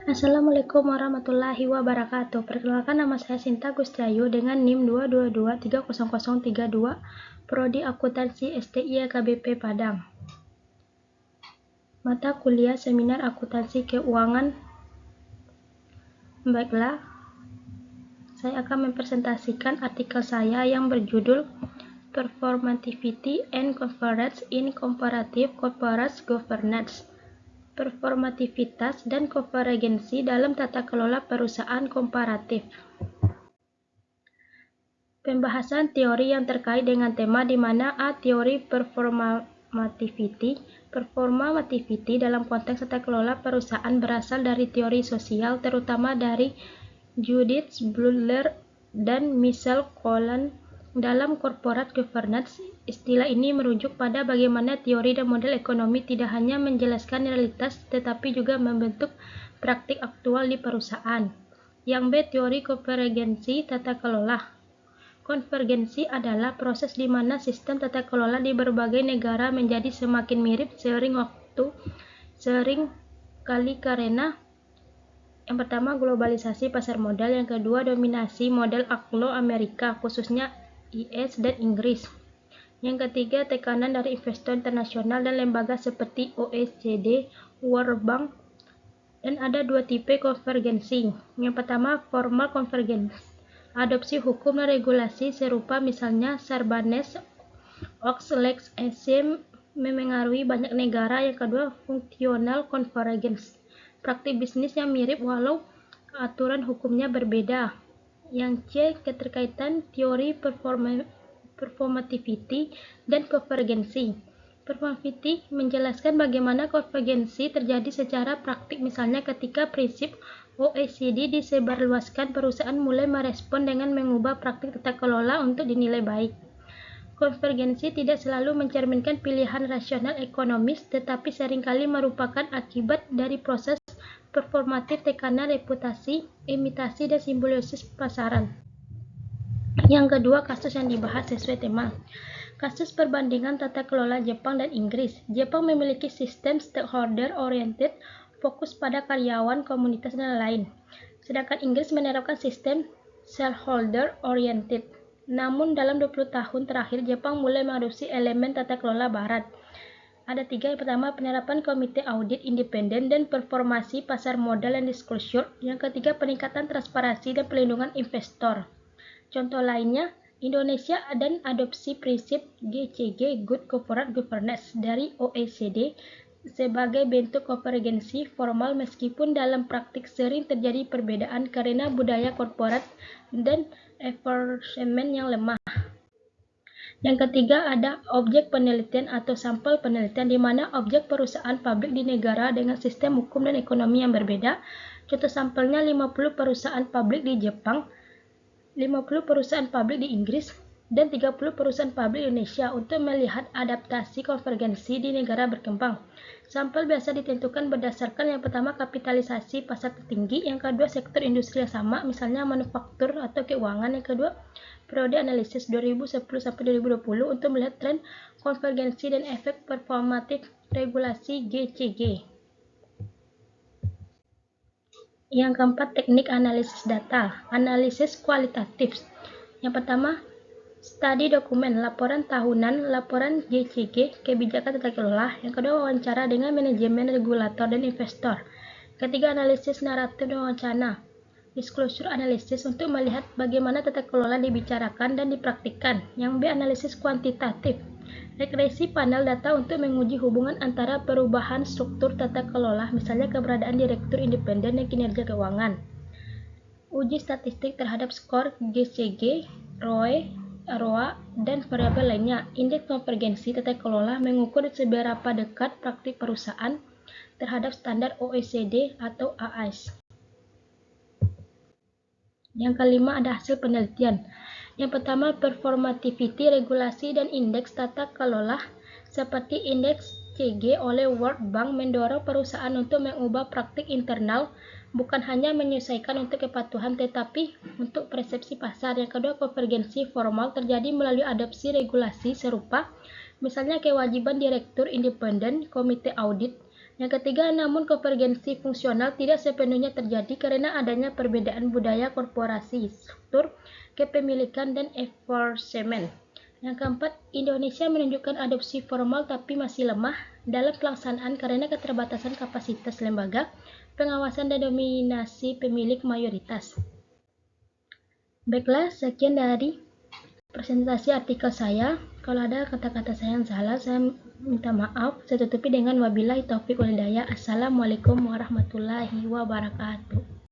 Assalamualaikum warahmatullahi wabarakatuh. Perkenalkan, nama saya Sinta Gustiayu dengan NIM 222300032, Prodi Akuntansi STI KBP Padang. Mata kuliah Seminar Akuntansi Keuangan. Baiklah, saya akan mempresentasikan artikel saya yang berjudul Performativity and Convergence in Comparative Corporate Governance. Performativitas dan konvergensi dalam tata kelola perusahaan komparatif. Pembahasan teori yang terkait dengan tema di mana A. Teori performativity. Performativity dalam konteks tata kelola perusahaan berasal dari teori sosial, terutama dari Judith Butler dan Michel Coulon. Dalam corporate governance, istilah ini merujuk pada bagaimana teori dan model ekonomi tidak hanya menjelaskan realitas tetapi juga membentuk praktik aktual di perusahaan. Yang B. Teori konvergensi tata kelola. Konvergensi adalah proses di mana sistem tata kelola di berbagai negara menjadi semakin mirip seiring waktu, sering kali karena yang pertama globalisasi pasar modal, yang kedua dominasi model Anglo-Amerika khususnya US dan Inggris, yang ketiga tekanan dari investor internasional dan lembaga seperti OECD, World Bank. Dan ada dua tipe konvergensi. Yang pertama formal convergence, adopsi hukum dan regulasi serupa, misalnya Sarbanes-Oxley Act memengaruhi banyak negara. Yang kedua functional convergence, praktik bisnis yang mirip walau aturan hukumnya berbeda. Yang C. Keterkaitan teori performativity dan konvergensi. Performativity menjelaskan bagaimana konvergensi terjadi secara praktik, misalnya ketika prinsip OECD disebarluaskan, perusahaan mulai merespon dengan mengubah praktik tata kelola untuk dinilai baik. Konvergensi tidak selalu mencerminkan pilihan rasional ekonomis, tetapi seringkali merupakan akibat dari proses performatif, tekanan reputasi, imitasi, dan simbiosis pasaran. Yang kedua, kasus yang dibahas sesuai tema. Kasus perbandingan tata kelola Jepang dan Inggris. Jepang memiliki sistem stakeholder oriented, fokus pada karyawan, komunitas, dan lain. Sedangkan Inggris menerapkan sistem shareholder oriented. Namun dalam 20 tahun terakhir, Jepang mulai mengadopsi elemen tata kelola barat. Ada tiga. Yang pertama, penerapan komite audit independen dan performasi pasar modal dan disclosure. Yang ketiga, peningkatan transparansi dan pelindungan investor. Contoh lainnya, Indonesia dan adopsi prinsip GCG Good Corporate Governance dari OECD sebagai bentuk konvergensi formal, meskipun dalam praktik sering terjadi perbedaan karena budaya korporat dan enforcement yang lemah. Yang ketiga, ada objek penelitian atau sampel penelitian, di mana objek perusahaan publik di negara dengan sistem hukum dan ekonomi yang berbeda. Contoh sampelnya 50 perusahaan publik di Jepang, 50 perusahaan publik di Inggris, dan 30 perusahaan publik di Indonesia untuk melihat adaptasi konvergensi di negara berkembang. Sampel biasa ditentukan berdasarkan yang pertama kapitalisasi pasar tertinggi, yang kedua sektor industri yang sama, misalnya manufaktur atau keuangan, yang kedua periode analisis 2010-2020 untuk melihat tren konvergensi dan efek performatif regulasi GCG. Yang keempat, teknik analisis data, analisis kualitatif. Yang pertama, studi dokumen, laporan tahunan, laporan GCG, kebijakan tata kelola. Yang kedua, wawancara dengan manajemen, regulator, dan investor. Ketiga, analisis naratif dan wacana, disclosure analysis, untuk melihat bagaimana tata kelola dibicarakan dan dipraktikkan. Yang B, analisis kuantitatif, regresi panel data untuk menguji hubungan antara perubahan struktur tata kelola, misalnya keberadaan direktur independen dan kinerja keuangan. Uji statistik terhadap skor GCG, ROE, ROA, dan variabel lainnya. Indeks konvergensi tata kelola mengukur seberapa dekat praktik perusahaan terhadap standar OECD atau AIS. Yang kelima, ada hasil penelitian. Yang pertama, performativity, regulasi, dan indeks tata kelola seperti indeks CG oleh World Bank mendorong perusahaan untuk mengubah praktik internal, bukan hanya menyesuaikan untuk kepatuhan tetapi untuk persepsi pasar. Yang kedua, konvergensi formal terjadi melalui adopsi regulasi serupa, misalnya kewajiban direktur independen, komite audit, Yang ketiga, namun konvergensi fungsional tidak sepenuhnya terjadi karena adanya perbedaan budaya korporasi, struktur kepemilikan, dan enforcement. Yang keempat, Indonesia menunjukkan adopsi formal tapi masih lemah dalam pelaksanaan karena keterbatasan kapasitas lembaga, pengawasan, dan dominasi pemilik mayoritas. Baiklah, sekian dari presentasi artikel saya. Kalau ada kata-kata saya yang salah, saya minta maaf. Saya tutupi dengan wabillahi taufiq wal hidayah. Assalamualaikum warahmatullahi wabarakatuh.